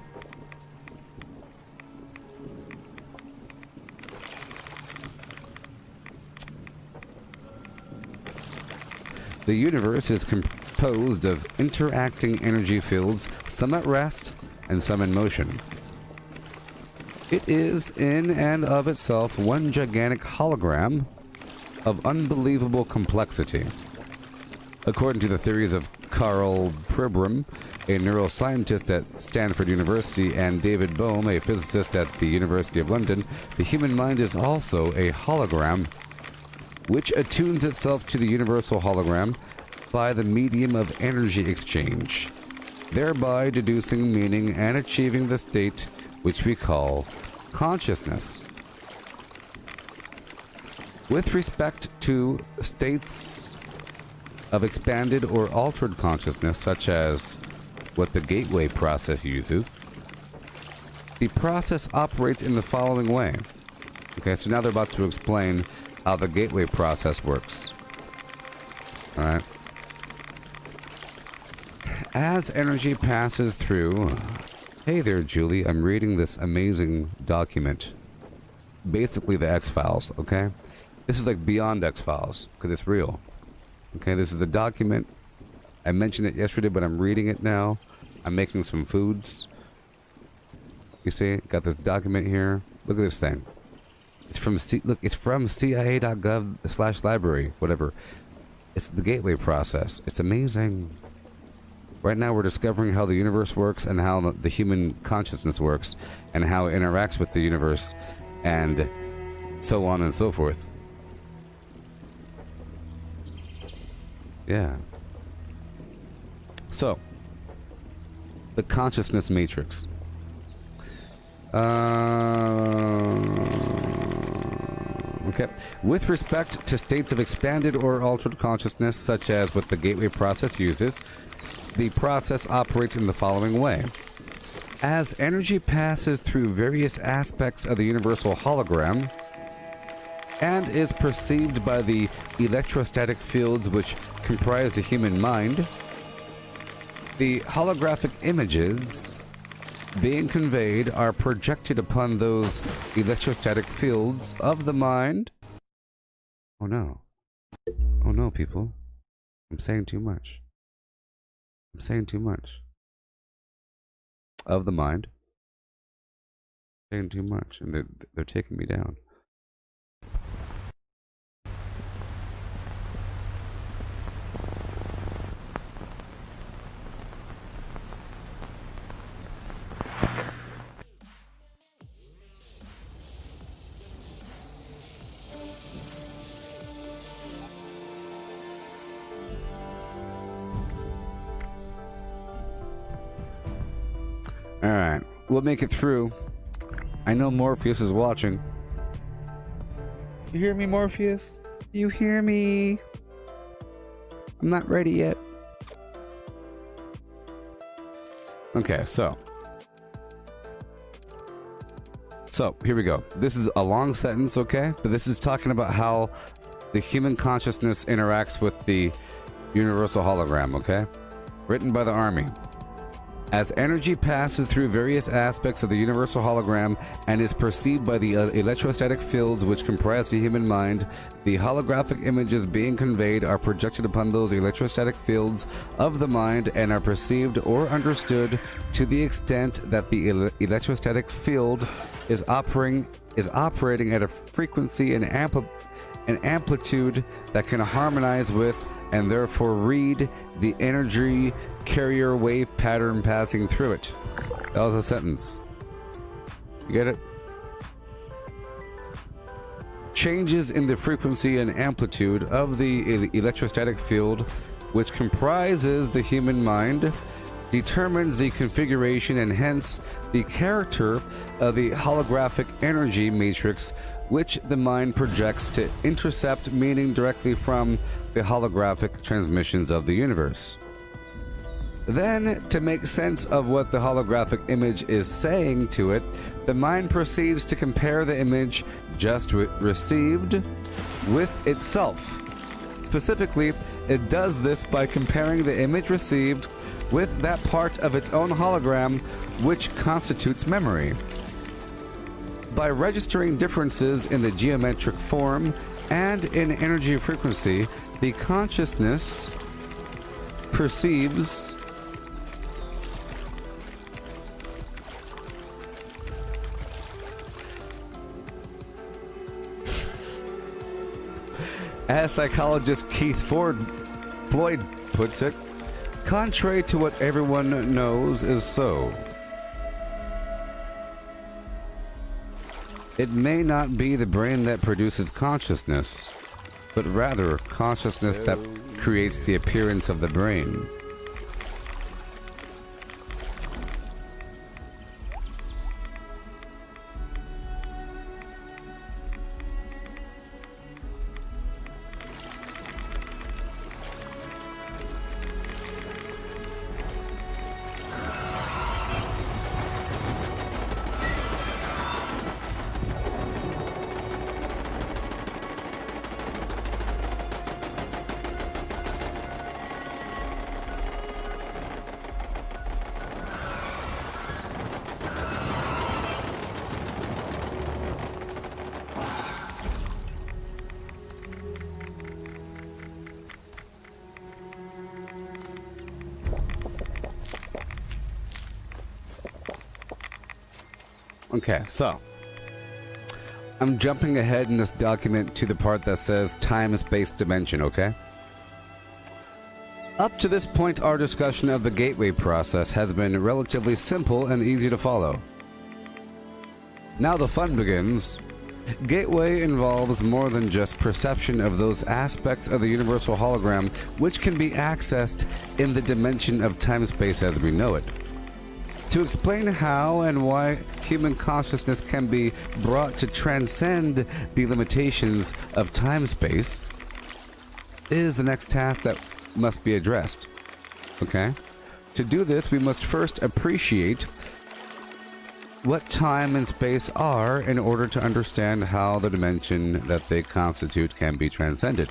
Speaker 1: The universe is composed of interacting energy fields, some at rest and some in motion. It is in and of itself one gigantic hologram of unbelievable complexity. According to the theories of Carl Pribram, a neuroscientist at Stanford University, and David Bohm, a physicist at the University of London, the human mind is also a hologram which attunes itself to the universal hologram by the medium of energy exchange, thereby deducing meaning and achieving the state which we call consciousness. With respect to states of expanded or altered consciousness, such as what the gateway process uses, the process operates in the following way. Okay, so now they're about to explain how the gateway process works. Alright. As energy passes through... Hey there, Julie. I'm reading this amazing document. Basically the X-Files, okay? This is like beyond X-Files, because it's real. Okay, this is a document. I mentioned it yesterday, but I'm reading it now. I'm making some foods. You see, got this document here. Look at this thing. It's from it's from CIA.gov/library, whatever. It's the gateway process. It's amazing. Right now we're discovering how the universe works and how the human consciousness works and how it interacts with the universe and so on and so forth. Yeah. So, the consciousness matrix. Okay. With respect to states of expanded or altered consciousness, such as what the gateway process uses, the process operates in the following way. As energy passes through various aspects of the universal hologram and is perceived by the electrostatic fields which comprise the human mind, the holographic images being conveyed are projected upon those electrostatic fields of the mind. Oh no. Oh no, people. I'm saying too much. I'm saying too much. Of the mind. I'm saying too much, and they're taking me down. Alright, we'll make it through. I know Morpheus is watching. You hear me, Morpheus? You hear me? I'm not ready yet. Okay, so here we go. This is a long sentence, okay? But this is talking about how the human consciousness interacts with the universal hologram, okay? Written by the Army. As energy passes through various aspects of the universal hologram and is perceived by the electrostatic fields which comprise the human mind, the holographic images being conveyed are projected upon those electrostatic fields of the mind and are perceived or understood to the extent that the electrostatic field is operating at a frequency and amplitude that can harmonize with and therefore read the energy carrier wave pattern passing through it. That was a sentence. You get it? Changes in the frequency and amplitude of the electrostatic field, which comprises the human mind, determines the configuration and hence the character of the holographic energy matrix which the mind projects to intercept meaning directly from the holographic transmissions of the universe. Then, to make sense of what the holographic image is saying to it, the mind proceeds to compare the image just received with itself. Specifically, it does this by comparing the image received with that part of its own hologram which constitutes memory. By registering differences in the geometric form and in energy frequency, the consciousness perceives as psychologist Keith Floyd puts it, contrary to what everyone knows is so. It may not be the brain that produces consciousness, but rather consciousness that creates the appearance of the brain. Okay, so I'm jumping ahead in this document to the part that says time, space, dimension, okay? Up to this point, our discussion of the gateway process has been relatively simple and easy to follow. Now the fun begins. Gateway involves more than just perception of those aspects of the universal hologram which can be accessed in the dimension of time-space as we know it. To explain how and why human consciousness can be brought to transcend the limitations of time-space is the next task that must be addressed. Okay? To do this, we must first appreciate what time and space are in order to understand how the dimension that they constitute can be transcended.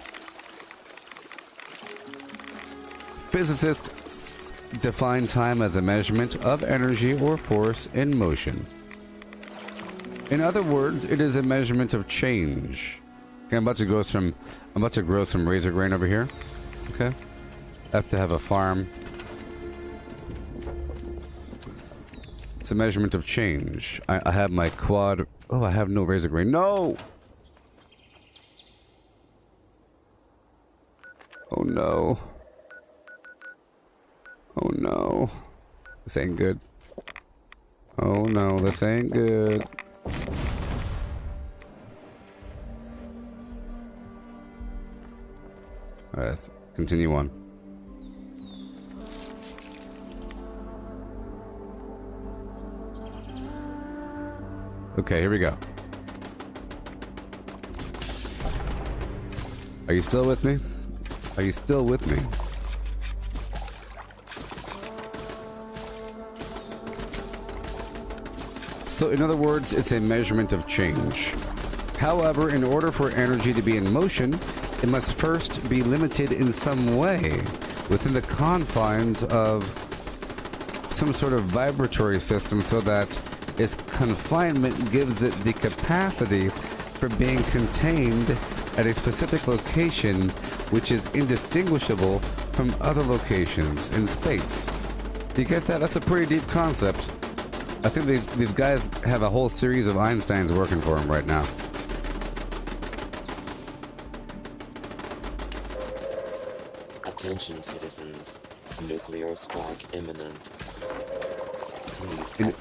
Speaker 1: Physicists define time as a measurement of energy or force in motion. In other words, it is a measurement of change. Okay, I'm about to grow some razor grain over here. Okay, I have to have a farm. It's a measurement of change. I have my quad. Oh, I have no razor grain. No. Oh no. Oh no. This ain't good. Oh no, this ain't good. Alright, let's continue on. Okay, here we go. Are you still with me? Are you still with me? So, in other words, it's a measurement of change. However, in order for energy to be in motion, it must first be limited in some way within the confines of some sort of vibratory system so that its confinement gives it the capacity for being contained at a specific location which is indistinguishable from other locations in space. Do you get that? That's a pretty deep concept. I think these guys have a whole series of Einsteins working for them right now.
Speaker 3: Attention citizens, nuclear strike imminent.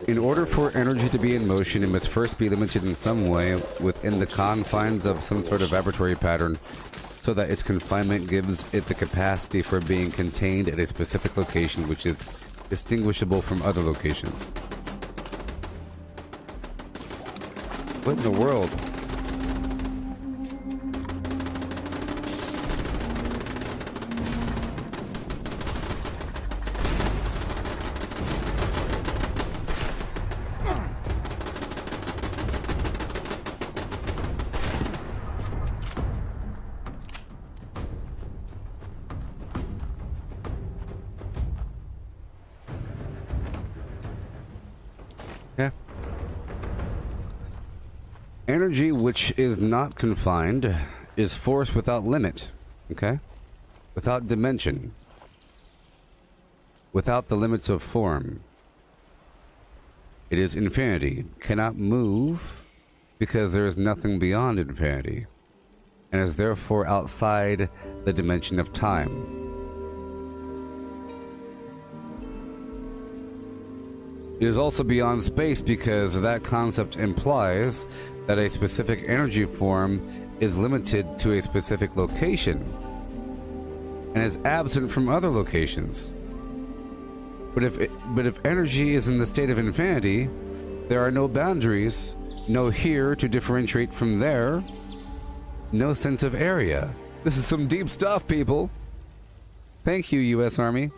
Speaker 1: In order for energy to be in motion, it must first be limited in some way within the confines of some sort of vibratory pattern so that its confinement gives it the capacity for being contained at a specific location which is distinguishable from other locations. What in the world? Energy which is not confined is force without limit, okay? Without dimension. Without the limits of form. It is infinity. Cannot move because there is nothing beyond infinity, and is therefore outside the dimension of time. It is also beyond space because that concept implies that a specific energy form is limited to a specific location and is absent from other locations. But if energy is in the state of infinity, there are no boundaries, no here to differentiate from there, no sense of area. This is some deep stuff, people. Thank you, U.S. Army.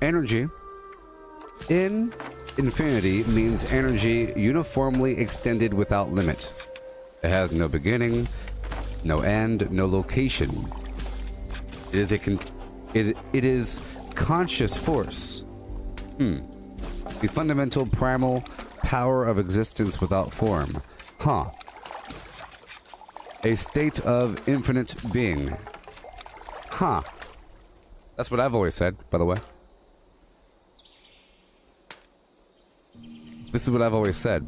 Speaker 1: Energy in infinity means energy uniformly extended without limit. It has no beginning, no end, no location. It is conscious force. The fundamental primal power of existence without form. A state of infinite being. That's what I've always said, by the way. This is what I've always said.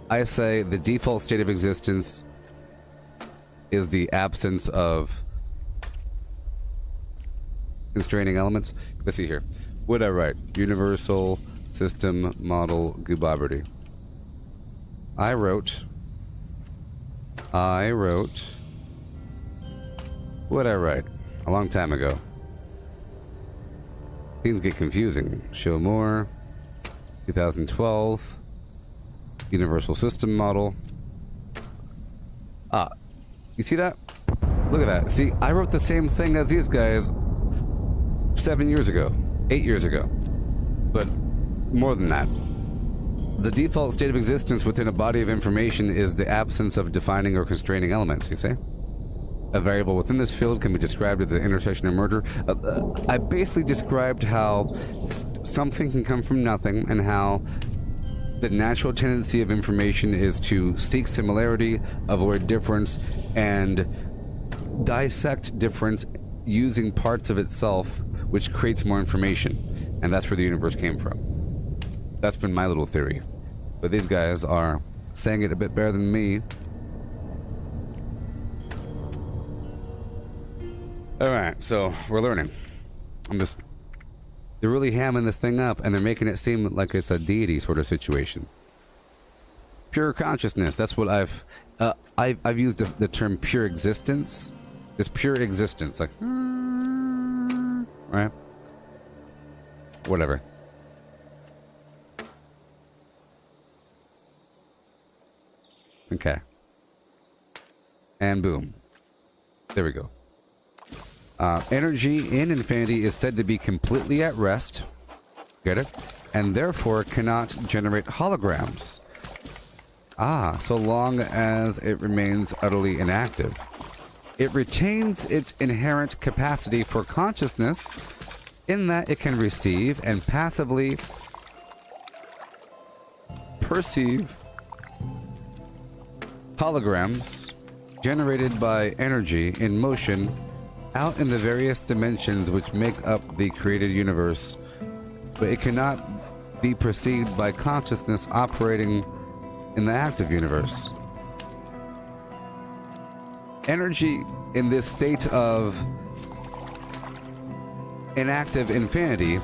Speaker 1: I say the default state of existence is the absence of constraining elements. Let's see here. What did I write? Universal System Model Gooboberti. I wrote. What did I write? A long time ago. Things get confusing. Show more. 2012. Universal System Model. You see that? Look at that. See, I wrote the same thing as these guys 7 years ago, 8 years ago. But more than that. The default state of existence within a body of information is the absence of defining or constraining elements, you see? A variable within this field can be described as an intersection or merger. I basically described how something can come from nothing and how the natural tendency of information is to seek similarity, avoid difference, and dissect difference using parts of itself, which creates more information. And that's where the universe came from. That's been my little theory. But these guys are saying it a bit better than me. Alright, so we're learning. They're really hamming this thing up, and they're making it seem like it's a deity sort of situation. Pure consciousness, that's what I've used the term pure existence. Just pure existence, like, right? Whatever. Okay. And boom. There we go. Energy in infinity is said to be completely at rest. Get it? And therefore cannot generate holograms. So long as it remains utterly inactive. It retains its inherent capacity for consciousness in that it can receive and passively perceive holograms generated by energy in motion out in the various dimensions which make up the created universe, but it cannot be perceived by consciousness operating in the active universe. Energy in this state of inactive infinity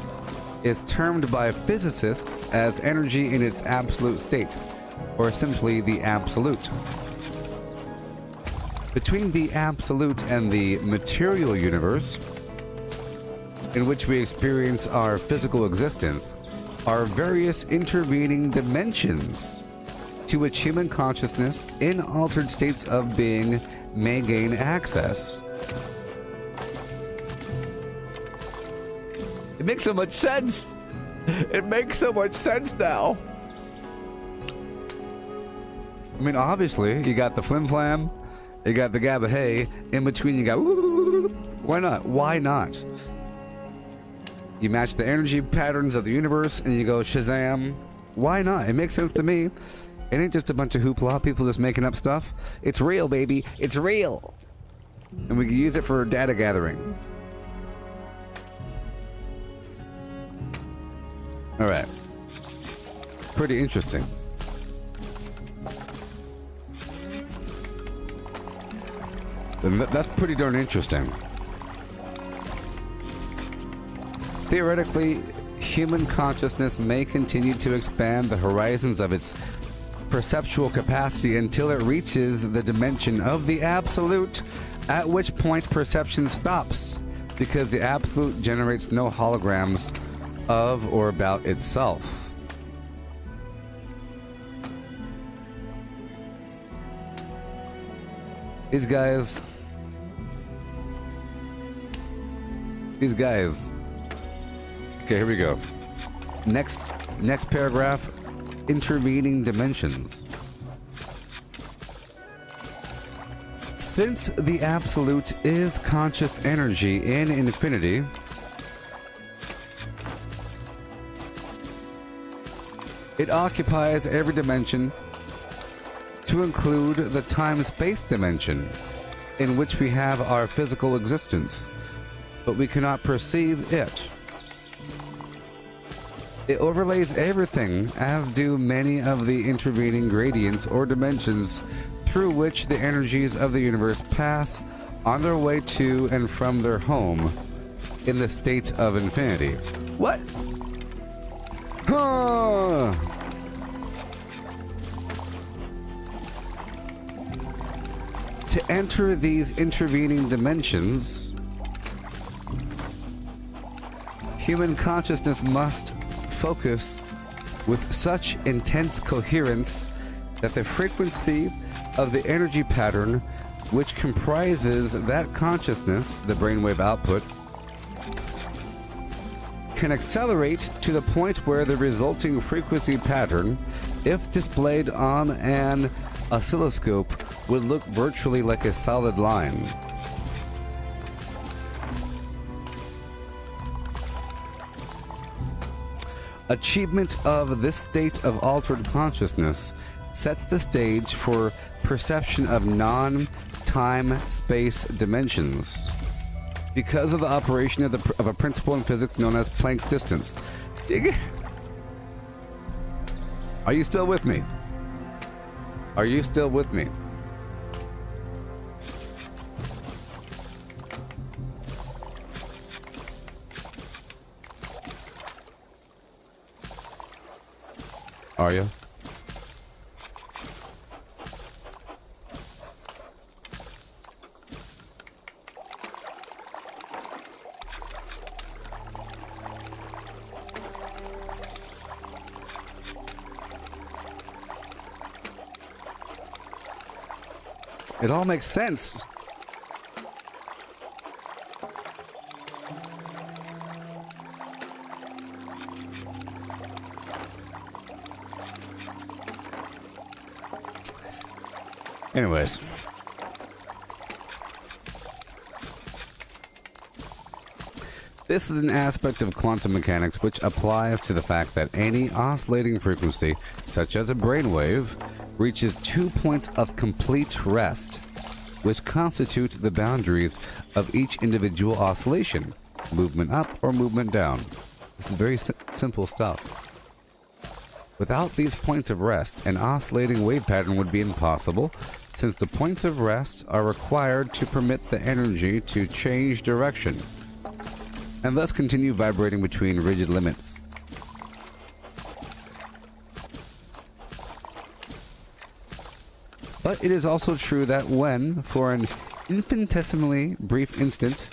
Speaker 1: is termed by physicists as energy in its absolute state, or simply the absolute. Between the absolute and the material universe, in which we experience our physical existence, are various intervening dimensions to which human consciousness in altered states of being may gain access. It makes so much sense! It makes so much sense now! I mean, obviously, you got the flim flam, you got the gabba hey, in between you got why not? Why not? You match the energy patterns of the universe and you go Shazam. Why not? It makes sense to me. It ain't just a bunch of hoopla, people just making up stuff. It's real, baby. It's real. And we can use it for data gathering. Alright. Pretty interesting. That's pretty darn interesting. Theoretically, human consciousness may continue to expand the horizons of its perceptual capacity until it reaches the dimension of the absolute, at which point perception stops, because the absolute generates no holograms of or about itself. These guys. Okay, here we go. Next paragraph. Intervening dimensions. Since the absolute is conscious energy in infinity, it occupies every dimension, to include the time-space dimension, in which we have our physical existence, but we cannot perceive it. It overlays everything, as do many of the intervening gradients or dimensions through which the energies of the universe pass on their way to and from their home in the state of infinity. What? Huh. To enter these intervening dimensions, human consciousness must focus with such intense coherence that the frequency of the energy pattern which comprises that consciousness, the brainwave output, can accelerate to the point where the resulting frequency pattern, if displayed on an oscilloscope, would look virtually like a solid line. Achievement of this state of altered consciousness sets the stage for perception of non-time-space dimensions because of the operation of a principle in physics known as Planck's distance. Are you still with me? Are you still with me? Are you? It all makes sense. Anyways. This is an aspect of quantum mechanics which applies to the fact that any oscillating frequency, such as a brainwave, reaches 2 points of complete rest, which constitute the boundaries of each individual oscillation, movement up or movement down. This is very simple stuff. Without these points of rest, an oscillating wave pattern would be impossible, since the points of rest are required to permit the energy to change direction, and thus continue vibrating between rigid limits. But it is also true that when, for an infinitesimally brief instant,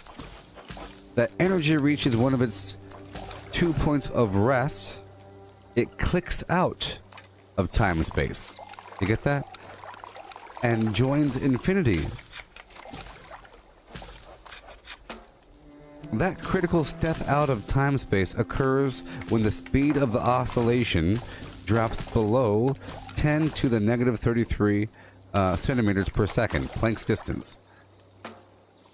Speaker 1: that energy reaches one of its 2 points of rest, it clicks out of time and space. You get that? And joins infinity. That critical step out of time-space occurs when the speed of the oscillation drops below 10 to the negative 33 centimeters per second, Planck's distance.